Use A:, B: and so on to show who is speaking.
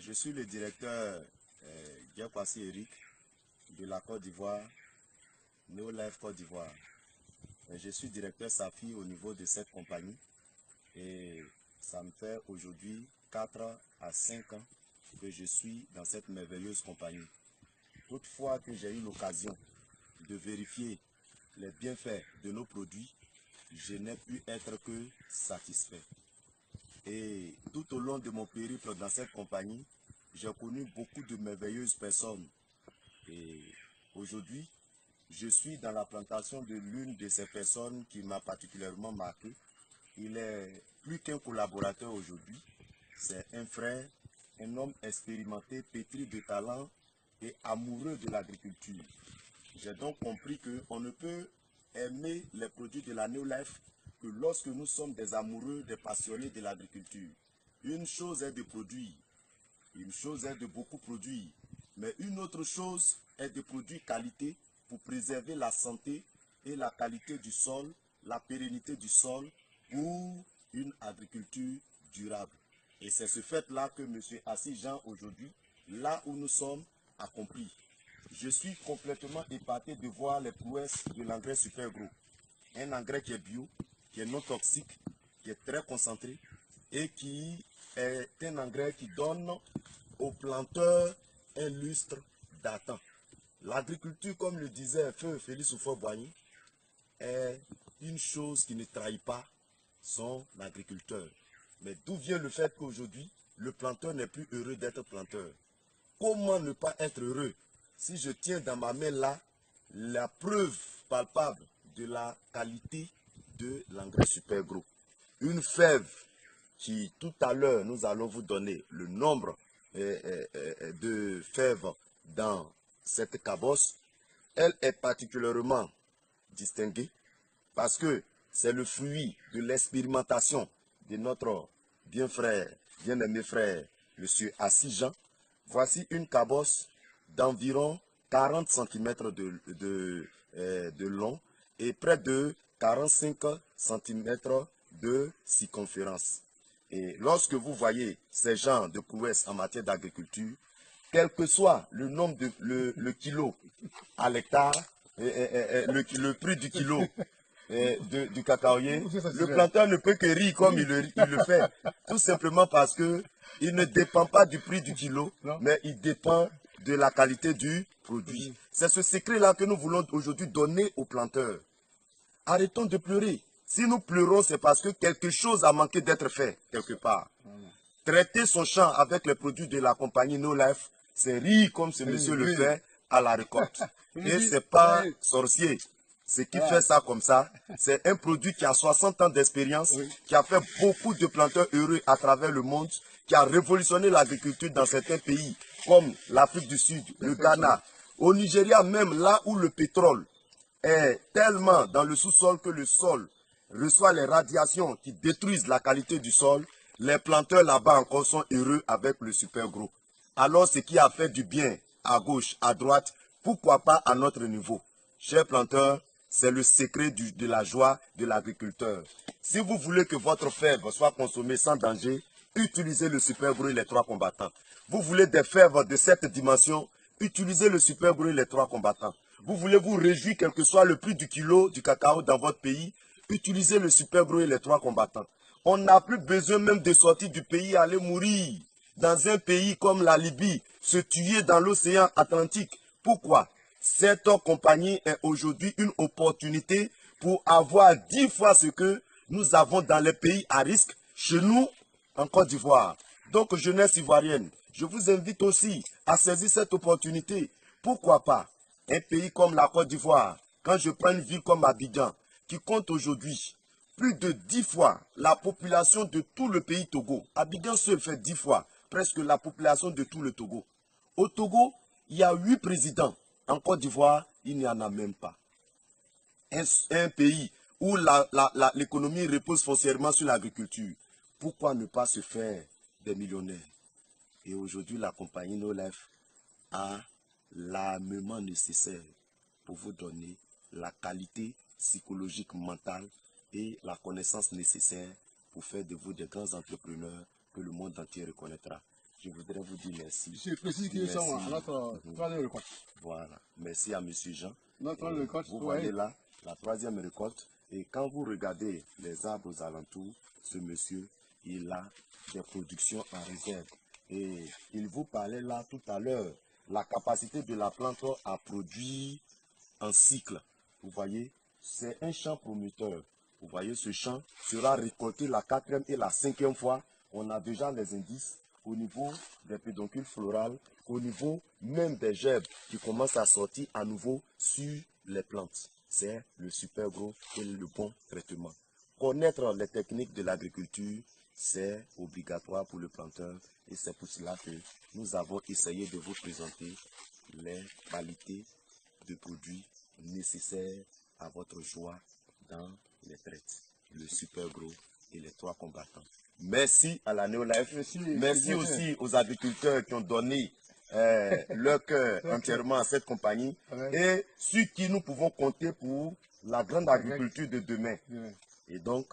A: Je suis le directeur Diakwasi Eric de la Côte d'Ivoire, Neolife Côte d'Ivoire. Je suis directeur SAFI au niveau de cette compagnie et ça me fait aujourd'hui 4 à 5 ans que je suis dans cette merveilleuse compagnie. Toutefois que j'ai eu l'occasion de vérifier les bienfaits de nos produits, je n'ai pu être que satisfait. Et tout au long de mon périple dans cette compagnie, j'ai connu beaucoup de merveilleuses personnes. Et aujourd'hui, je suis dans la plantation de l'une de ces personnes qui m'a particulièrement marqué. Il est plus qu'un collaborateur aujourd'hui. C'est un frère, un homme expérimenté, pétri de talent et amoureux de l'agriculture. J'ai donc compris qu'on ne peut aimer les produits de la Neolife que lorsque nous sommes des amoureux, des passionnés de l'agriculture. Une chose est de produire, une chose est de beaucoup produire, mais une autre chose est de produire qualité pour préserver la santé et la qualité du sol, la pérennité du sol pour une agriculture durable. Et c'est ce fait-là que M. Assis Jean aujourd'hui, là où nous sommes, a compris. Je suis complètement épaté de voir les prouesses de l'engrais Super Gros. Un engrais qui est bio, qui est non toxique, qui est très concentré et qui est un engrais qui donne aux planteurs un lustre datant. L'agriculture, comme le disait Feu Félix Houphouët-Boigny, est une chose qui ne trahit pas son agriculteur. Mais d'où vient le fait qu'aujourd'hui, le planteur n'est plus heureux d'être planteur? Comment ne pas être heureux si je tiens dans ma main là la preuve palpable de la qualité de l'engrais Super Gros? Une fève qui, tout à l'heure, nous allons vous donner le nombre de fèves dans cette cabosse. Elle est particulièrement distinguée parce que c'est le fruit de l'expérimentation de notre bien-aimé frère, M. Assis Jean. Voici une cabosse d'environ 40 cm de long et près de 45 cm de circonférence. Et lorsque vous voyez ces genres de prouesses en matière d'agriculture, quel que soit le nombre de le kilo à l'hectare, le prix du kilo du cacaoyer, le planteur ne peut que rire comme il le fait. Tout simplement parce que il ne dépend pas du prix du kilo, mais il dépend de la qualité du produit. C'est ce secret-là que nous voulons aujourd'hui donner aux planteurs. Arrêtons de pleurer. Si nous pleurons, c'est parce que quelque chose a manqué d'être fait quelque part. Traiter son champ avec les produits de la compagnie No Life, c'est rire comme ce monsieur le fait à la récolte. Et c'est pas sorcier. Ce qui fait ça comme ça, c'est un produit qui a 60 ans d'expérience, qui a fait beaucoup de planteurs heureux à travers le monde, qui a révolutionné l'agriculture dans certains pays, comme l'Afrique du Sud, le Ghana, au Nigeria même, là où le pétrole est tellement dans le sous-sol que le sol reçoit les radiations qui détruisent la qualité du sol, les planteurs là-bas encore sont heureux avec le Super Gros. Alors ce qui a fait du bien à gauche, à droite, pourquoi pas à notre niveau? Chers planteurs, c'est le secret de la joie de l'agriculteur. Si vous voulez que votre fève soit consommée sans danger, utilisez le Super Gros et les 3 combattants. Vous voulez des fèves de cette dimension, utilisez le Super Gros et les 3 combattants. Vous voulez vous réjouir quel que soit le prix du kilo du cacao dans votre pays, utilisez le Super Gros et les 3 combattants. On n'a plus besoin même de sortir du pays, aller mourir dans un pays comme la Libye, se tuer dans l'océan Atlantique. Pourquoi? Cette compagnie est aujourd'hui une opportunité pour avoir 10 fois ce que nous avons dans les pays à risque, chez nous, en Côte d'Ivoire. Donc, jeunesse ivoirienne, je vous invite aussi à saisir cette opportunité. Pourquoi pas? Un pays comme la Côte d'Ivoire, quand je prends une ville comme Abidjan, qui compte aujourd'hui plus de 10 fois la population de tout le pays Togo. Abidjan seul fait 10 fois presque la population de tout le Togo. Au Togo, il y a 8 présidents. En Côte d'Ivoire, il n'y en a même pas. Un pays où l'économie repose foncièrement sur l'agriculture. Pourquoi ne pas se faire des millionnaires? Et aujourd'hui, la compagnie No Life a l'armement nécessaire pour vous donner la qualité psychologique, mentale et la connaissance nécessaire pour faire de vous des grands entrepreneurs que le monde entier reconnaîtra. je voudrais vous dire merci.
B: Je précise qu'ils sont à notre troisième récolte.
A: Voilà, merci à monsieur Jean.
B: Notre récolte,
A: vous voyez là, la troisième récolte. Et quand vous regardez les arbres aux alentours, ce monsieur, il a des productions en réserve. Et il vous parlait là tout à l'heure, la capacité de la plante à produire en cycle. Vous voyez, c'est un champ prometteur. Vous voyez, ce champ sera récolté la 4e et la 5e fois. On a déjà les indices au niveau des pédoncules florales, au niveau même des gerbes qui commencent à sortir à nouveau sur les plantes. C'est le super gros et le bon traitement. Connaître les techniques de l'agriculture, c'est obligatoire pour le planteur et c'est pour cela que nous avons essayé de vous présenter les qualités de produits nécessaires à votre joie dans les traites. Le super gros et les 3 combattants. Merci à la Néolife. Merci aussi aux agriculteurs qui ont donné leur cœur entièrement à cette compagnie et sur qui nous pouvons compter pour la grande agriculture de demain. Et donc,